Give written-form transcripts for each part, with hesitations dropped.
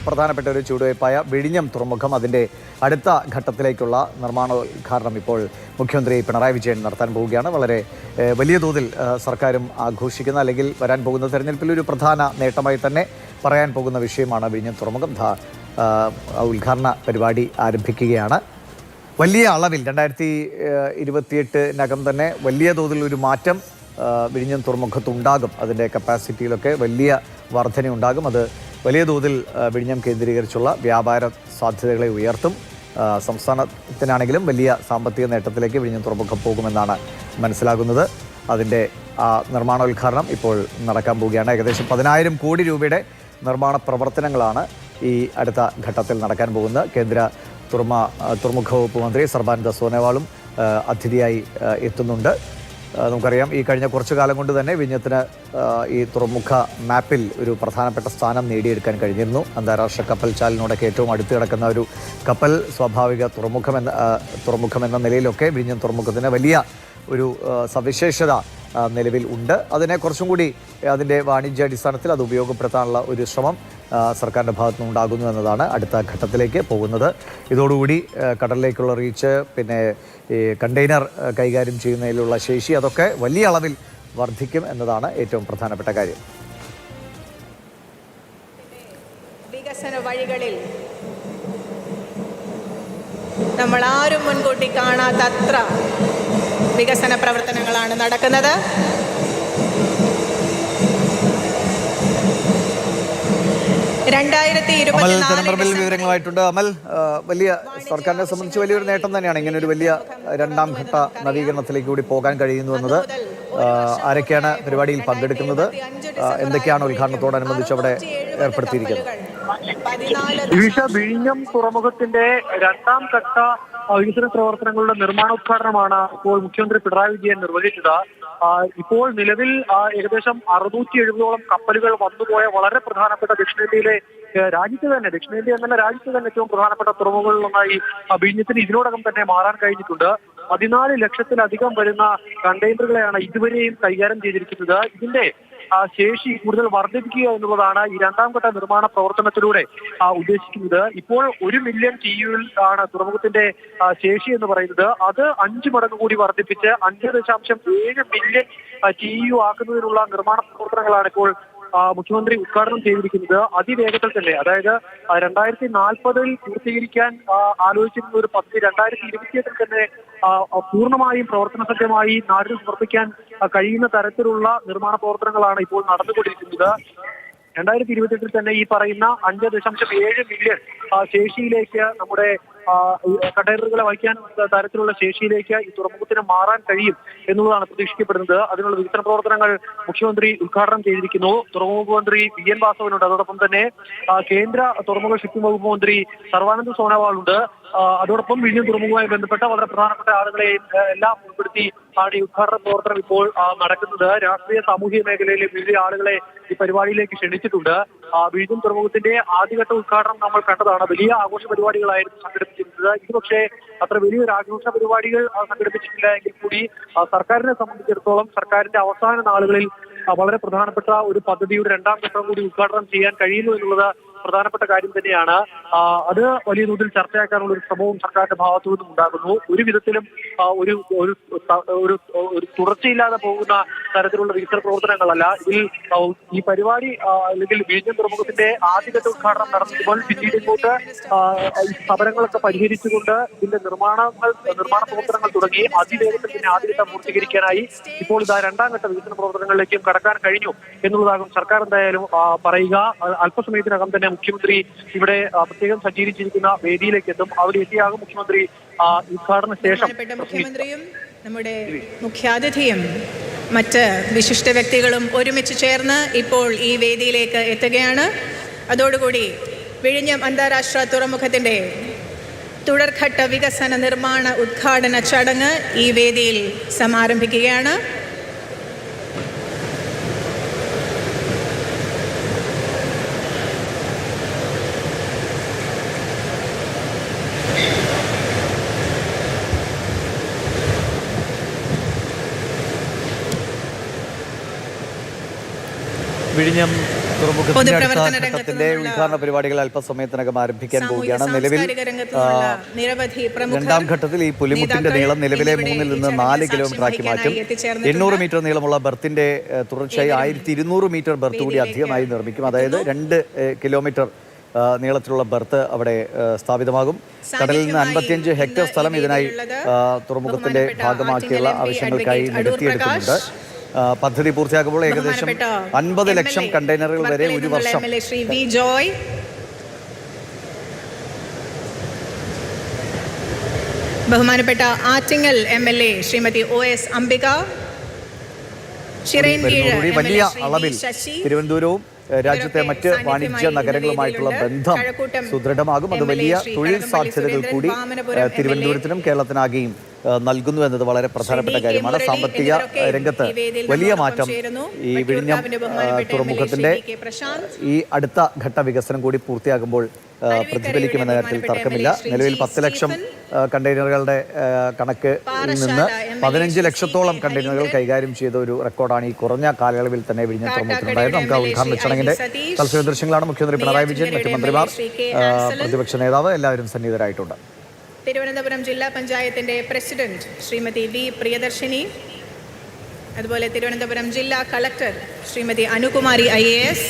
പ്രധാനപ്പെട്ട ഒരു ചുവടുവയ്പായ വിഴിഞ്ഞം തുറമുഖം അതിൻ്റെ അടുത്ത ഘട്ടത്തിലേക്കുള്ള നിർമ്മാണോദ്ഘാടനം ഇപ്പോൾ മുഖ്യമന്ത്രി പിണറായി വിജയൻ നടത്താൻ പോവുകയാണ്. വളരെ വലിയ തോതിൽ സർക്കാരും ആഘോഷിക്കുന്ന അല്ലെങ്കിൽ വരാൻ പോകുന്ന തെരഞ്ഞെടുപ്പിൽ ഒരു പ്രധാന നേട്ടമായി തന്നെ പറയാൻ പോകുന്ന വിഷയമാണ് വിഴിഞ്ഞം തുറമുഖം. ഉദ്ഘാടന പരിപാടി ആരംഭിക്കുകയാണ്. വലിയ അളവിൽ 2028-നകം തന്നെ വലിയ തോതിൽ ഒരു മാറ്റം വിഴിഞ്ഞം തുറമുഖത്തുണ്ടാകും. അതിൻ്റെ കപ്പാസിറ്റിയിലൊക്കെ വലിയ വർധനയുണ്ടാകും. അത് വലിയ തോതിൽ വിഴിഞ്ഞം കേന്ദ്രീകരിച്ചുള്ള വ്യാപാര സാധ്യതകളെ ഉയർത്തും. സംസ്ഥാനത്തിനാണെങ്കിലും വലിയ സാമ്പത്തിക നേട്ടത്തിലേക്ക് വിഴിഞ്ഞം തുറമുഖം പോകുമെന്നാണ് മനസ്സിലാകുന്നത്. അതിൻ്റെ നിർമ്മാണോദ്ഘാടനം ഇപ്പോൾ നടക്കാൻ പോവുകയാണ്. ഏകദേശം 10,000 കോടി രൂപയുടെ നിർമ്മാണ പ്രവർത്തനങ്ങളാണ് ഈ അടുത്ത ഘട്ടത്തിൽ നടക്കാൻ പോകുന്നത്. കേന്ദ്ര തുറമുഖ വകുപ്പ് മന്ത്രി സർബാനന്ദ സോനോവാളും അതിഥിയായി എത്തുന്നുണ്ട്. നമുക്കറിയാം, ഈ കഴിഞ്ഞ കുറച്ചു കാലം കൊണ്ട് തന്നെ വിഴിഞ്ഞത്തിന് ഈ തുറമുഖ മാപ്പിൽ ഒരു പ്രധാനപ്പെട്ട സ്ഥാനം നേടിയെടുക്കാൻ കഴിഞ്ഞിരുന്നു. അന്താരാഷ്ട്ര കപ്പൽ ചാലിനോടൊക്കെ ഏറ്റവും അടുത്ത് കിടക്കുന്ന ഒരു കപ്പൽ സ്വാഭാവിക തുറമുഖമെന്ന നിലയിലൊക്കെ വിഴിഞ്ഞം തുറമുഖത്തിന് വലിയ ഒരു സവിശേഷത നിലവിൽ ഉണ്ട്. അതിനെ കുറച്ചും കൂടി അതിൻ്റെ വാണിജ്യാടിസ്ഥാനത്തിൽ അത് ഉപയോഗപ്പെടുത്താനുള്ള ഒരു ശ്രമം സർക്കാരിൻ്റെ ഭാഗത്തു നിന്നുണ്ടാകുന്നു എന്നതാണ് അടുത്ത ഘട്ടത്തിലേക്ക് പോകുന്നത്. ഇതോടുകൂടി കടലിലേക്കുള്ള റീച്ച്, പിന്നെ ഈ കണ്ടെയ്നർ കൈകാര്യം ചെയ്യുന്നതിലുള്ള ശേഷി, അതൊക്കെ വലിയ അളവിൽ വർദ്ധിക്കും എന്നതാണ് ഏറ്റവും പ്രധാനപ്പെട്ട കാര്യം. വികസന വഴികളിൽ നമ്മൾ ആരും മുൻകൂട്ടി കാണാത്തത്ര വികസന പ്രവർത്തനങ്ങളാണ് നടക്കുന്നത്. തിരുവനന്തപുരത്തിൽ വിവരങ്ങളായിട്ടുണ്ട്. അമൽ, വലിയ സർക്കാരിനെ സംബന്ധിച്ച് വലിയൊരു നേട്ടം തന്നെയാണ് ഇങ്ങനെ ഒരു വലിയ രണ്ടാം ഘട്ട നവീകരണത്തിലേക്ക് കൂടി പോകാൻ കഴിയുന്നു എന്നത്. ആരൊക്കെയാണ് പരിപാടിയിൽ പങ്കെടുക്കുന്നത്? എന്തൊക്കെയാണ് ഉദ്ഘാടനത്തോടനുബന്ധിച്ച് അവിടെ ഏർപ്പെടുത്തിയിരിക്കുന്നത്? വിഴിഞ്ഞം തുറമുഖത്തിന്റെ രണ്ടാം ഘട്ട വികസന പ്രവർത്തനങ്ങളുടെ നിർമ്മാണോദ്ഘാടനമാണ് ഇപ്പോൾ മുഖ്യമന്ത്രി പിണറായി വിജയൻ നിർവഹിച്ചത്. ഇപ്പോൾ നിലവിൽ ഏകദേശം 670ഓളം കപ്പലുകൾ വന്നുപോയ വളരെ പ്രധാനപ്പെട്ട ദക്ഷിണേന്ത്യ എന്നല്ല രാജ്യത്ത് തന്നെ ഏറ്റവും പ്രധാനപ്പെട്ട തുറമുഖങ്ങളിലൊന്നായി വിഴിഞ്ഞത്തിന് ഇതിനോടകം തന്നെ മാറാൻ കഴിഞ്ഞിട്ടുണ്ട്. 14 ലക്ഷത്തിലധികം വരുന്ന കണ്ടെയ്നറുകളെയാണ് ഇതുവരെയും കൈകാര്യം ചെയ്തിരിക്കുന്നത്. ഇതിന്റെ ശേഷി കൂടുതൽ വർദ്ധിപ്പിക്കുക എന്നുള്ളതാണ് ഈ രണ്ടാം ഘട്ട നിർമ്മാണ പ്രവർത്തനത്തിലൂടെ ഉദ്ദേശിക്കുന്നത്. ഇപ്പോൾ 1 മില്യൺ TEU ആണ് തുറമുഖത്തിന്റെ ശേഷി എന്ന് പറയുന്നത്. അത് 5 മടങ്ങ് കൂടി വർദ്ധിപ്പിച്ച് 5.7 മില്യൺ TEU ആക്കുന്നതിനുള്ള നിർമ്മാണ പ്രവർത്തനങ്ങളാണ് ഇപ്പോൾ മുഖ്യമന്ത്രി ഉദ്ഘാടനം ചെയ്തിരിക്കുന്നത്. അതിവേഗത്തിൽ തന്നെ, അതായത് 2040 പൂർത്തീകരിക്കാൻ ആലോചിച്ചിരുന്ന ഒരു പദ്ധതി 2028 തന്നെ പൂർണ്ണമായും പ്രവർത്തന സജ്ജമായി നാടിന് സമർപ്പിക്കാൻ കഴിയുന്ന തരത്തിലുള്ള നിർമ്മാണ പ്രവർത്തനങ്ങളാണ് ഇപ്പോൾ നടന്നുകൊണ്ടിരിക്കുന്നത്. 2028 തന്നെ ഈ പറയുന്ന 5.7 മില്യൺ ശേഷിയിലേക്ക് നമ്മുടെ കണ്ടെയ്നറുകളെ വഹിക്കാൻ തരത്തിലുള്ള ശേഷിയിലേക്ക് ഈ തുറമുഖത്തിന് മാറാൻ കഴിയും എന്നുള്ളതാണ് പ്രതീക്ഷിക്കപ്പെടുന്നത്. അതിനുള്ള വികസന പ്രവർത്തനങ്ങൾ മുഖ്യമന്ത്രി ഉദ്ഘാടനം ചെയ്തിരിക്കുന്നു. തുറമുഖ മന്ത്രി VN വാസവനുണ്ട്. അതോടൊപ്പം തന്നെ കേന്ദ്ര തുറമുഖ ഷിപ്പിംഗ് വകുപ്പ് മന്ത്രി സർബാനന്ദ സോനോവാളുണ്ട്. അതോടൊപ്പം വിഴിഞ്ഞം തുറമുഖവുമായി ബന്ധപ്പെട്ട വളരെ പ്രധാനപ്പെട്ട ആളുകളെയും എല്ലാം ഉൾപ്പെടുത്തി ആണ് ഈ ഉദ്ഘാടന പ്രവർത്തനം ഇപ്പോൾ നടക്കുന്നത്. രാഷ്ട്രീയ സാമൂഹിക മേഖലയിലെ വിവിധ ആളുകളെ ഈ പരിപാടിയിലേക്ക് ക്ഷണിച്ചിട്ടുണ്ട്. വിഴിഞ്ഞം തുറമുഖത്തിന്റെ ആദ്യഘട്ട ഉദ്ഘാടനം നമ്മൾ കണ്ടതാണ്. വലിയ ആഘോഷ പരിപാടികളായിരുന്നു സംഘടിപ്പിച്ചിരുന്നത്. ഇത് പക്ഷേ അത്ര വലിയൊരു ആഘോഷ പരിപാടികൾ സംഘടിപ്പിച്ചിട്ടില്ല എങ്കിൽ കൂടി സർക്കാരിനെ സംബന്ധിച്ചിടത്തോളം സർക്കാരിന്റെ അവസാന നാളുകളിൽ വളരെ പ്രധാനപ്പെട്ട ഒരു പദ്ധതിയുടെ രണ്ടാം ഘട്ടം കൂടി ഉദ്ഘാടനം ചെയ്യാൻ കഴിയുന്നു എന്നുള്ളത് പ്രധാനപ്പെട്ട കാര്യം തന്നെയാണ്. അത് വലിയ തോതിൽ ചർച്ചയാക്കാനുള്ള ഒരു ശ്രമവും സർക്കാരിന്റെ ഭാഗത്തു നിന്നും ഉണ്ടാകുന്നു. ഒരു വിധത്തിലും ഒരു തുടർച്ചയില്ലാതെ പോകുന്ന തരത്തിലുള്ള വികസന പ്രവർത്തനങ്ങളല്ല ഇതിൽ. ഈ പരിപാടി അല്ലെങ്കിൽ വിഴിഞ്ഞം തുറമുഖത്തിന്റെ ആദ്യഘട്ട ഉദ്ഘാടനം നടത്തുമ്പോൾ പിന്നീട് ഇങ്ങോട്ട് സമരങ്ങളൊക്കെ പരിഹരിച്ചുകൊണ്ട് ഇതിന്റെ നിർമ്മാണ പ്രവർത്തനങ്ങൾ തുടങ്ങി അതിവേഗത്തിൽ തന്നെ ആദ്യഘട്ടം പൂർത്തീകരിക്കാനായി ഇപ്പോൾ ഇതാ രണ്ടാം ഘട്ട വികസന പ്രവർത്തനങ്ങളിലേക്കും കടക്കാൻ കഴിഞ്ഞു എന്നുള്ളതാകും സർക്കാർ എന്തായാലും പറയുക. അല്പസമയത്തിനകം തന്നെ മുഖ്യമന്ത്രി ഇവിടെ പ്രത്യേകം സജ്ജീകരിച്ചിരിക്കുന്ന വേദിയിലേക്ക് എത്തും. അവിടെ എത്തിയാകും മുഖ്യമന്ത്രി ഉദ്ഘാടന ശേഷം. മുഖ്യമന്ത്രിയും നമ്മുടെ മുഖ്യാതിഥിയും മറ്റ് വിശിഷ്ട വ്യക്തികളും ഒരുമിച്ച് ചേർന്ന് ഇപ്പോൾ ഈ വേദിയിലേക്ക് എത്തുകയാണ്. അതോടുകൂടി വിഴിഞ്ഞം അന്താരാഷ്ട്ര തുറമുഖത്തിന്റെ തുടർഘട്ട വികസന നിർമ്മാണ ഉദ്ഘാടന ചടങ്ങ് ഈ വേദിയിൽ സമാരംഭിക്കുകയാണ്. വിഴിഞ്ഞം തുറമുഖത്തിന്റെ അടുത്ത ഘട്ടത്തിന്റെ ഉദ്ഘാടന പരിപാടികൾ അല്പസമയത്തിനകം ആരംഭിക്കാൻ പോവുകയാണ്. നിലവിൽ രണ്ടാം ഘട്ടത്തിൽ ഈ പുലിമുട്ടിന്റെ നീളം നിലവിലെ 3 നിന്ന് 4 കിലോമീറ്റർ ആക്കി മാറ്റും. 800 മീറ്റർ നീളമുള്ള ബർത്തിന്റെ തുടർച്ചയായി 1200 മീറ്റർ ബർത്ത് കൂടി അധികമായി നിർമ്മിക്കും. അതായത് 2 കിലോമീറ്റർ നീളത്തിലുള്ള ബർത്ത് അവിടെ സ്ഥാപിതമാകും. കടലിൽ നിന്ന് 55 ഹെക്ടർ സ്ഥലം ഇതിനായി തുറമുഖത്തിന്റെ ഭാഗമാക്കിയുള്ള ആവശ്യങ്ങൾക്കായി നികത്തിയെടുക്കുന്നുണ്ട്. പദ്ധതി പൂർത്തിയാക്കുമ്പോൾ ഏകദേശം 50 ലക്ഷം കണ്ടെയ്നറുകൾ വരെ ഒരു വർഷം. ബഹുമാനപ്പെട്ട ആറ്റിങ്ങൽ MLA ശ്രീമതി OS അംബിക, വലിയ അളവിൽ തിരുവനന്തപുരവും രാജ്യത്തെ മറ്റ് വാണിജ്യ നഗരങ്ങളുമായിട്ടുള്ള ബന്ധം സുദൃഢമാകും. അത് വലിയ തൊഴിൽ സാധ്യതകൾ കൂടി തിരുവനന്തപുരത്തിനും കേരളത്തിനാകെയും നൽകുന്നു എന്നത് വളരെ പ്രധാനപ്പെട്ട കാര്യമാണ്. സാമ്പത്തിക രംഗത്ത് വലിയ മാറ്റം ഈ വിഴിഞ്ഞം തുറമുഖത്തിന്റെ ഈ അടുത്ത ഘട്ട വികസനം കൂടി പൂർത്തിയാകുമ്പോൾ പ്രതിഫലിക്കുമെന്ന കാര്യത്തിൽ തർക്കമില്ല. നിലവിൽ 10 ലക്ഷം കണ്ടെയ്നറുകളുടെ കണക്ക് നിന്ന് 15 ലക്ഷത്തോളം കണ്ടെയ്നറുകൾ കൈകാര്യം ചെയ്ത ഒരു റെക്കോർഡാണ് ഈ കുറഞ്ഞ കാലയളവിൽ തന്നെ വിഴിഞ്ഞം തുറമുഖത്തിനുണ്ടായത്. നമുക്ക് ആ ഉദ്ഘാടന ചടങ്ങിന്റെ തത്സമയ ദൃശ്യങ്ങളാണ്. മുഖ്യമന്ത്രി പിണറായി വിജയൻ, മറ്റു മന്ത്രിമാർ, പ്രതിപക്ഷ നേതാവ് എല്ലാവരും സന്നിഹിതരായിട്ടുണ്ട്. തിരുവനന്തപുരം ജില്ലാ പഞ്ചായത്തിന്റെ പ്രസിഡന്റ് ശ്രീമതി V പ്രിയദർശിനി, അതുപോലെ തിരുവനന്തപുരം ജില്ലാ കളക്ടർ ശ്രീമതി അനുകുമാരി IAS,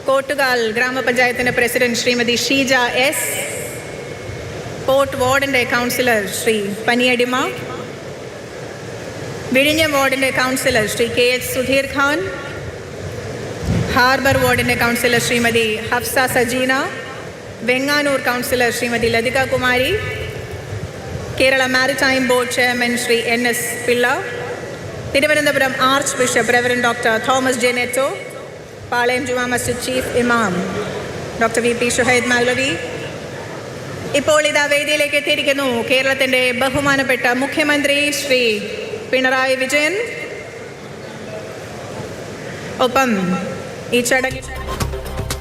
കോട്ടുകാൽ ഗ്രാമപഞ്ചായത്തിന്റെ president Shrimati Sheeja S, port വാർഡിന്റെ കൗൺസിലർ ശ്രീ പനിയടിമ, വിഴിഞ്ഞം വാർഡിന്റെ councillor Shri KH Sudheer Khan, harbour വാർഡിന്റെ councillor Shrimati Hafsa Sajeena, Venganoor councillor Shrimati Lathika Kumari, Kerala maritime board chairman Shri NS Pillai, Thiruvananthapuram archbishop reverend doctor Thomas J Netto, Palayam Juma Masjid chief ഇമാം ഡോക്ടർ VP ഷുഹൈദ് മൗലവി. ഇപ്പോൾ ഇതാ വേദിയിലേക്ക് എത്തിയിരിക്കുന്നു കേരളത്തിൻ്റെ ബഹുമാനപ്പെട്ട മുഖ്യമന്ത്രി ശ്രീ പിണറായി വിജയൻ. ഒപ്പം ഈ ചടങ്ങിൽ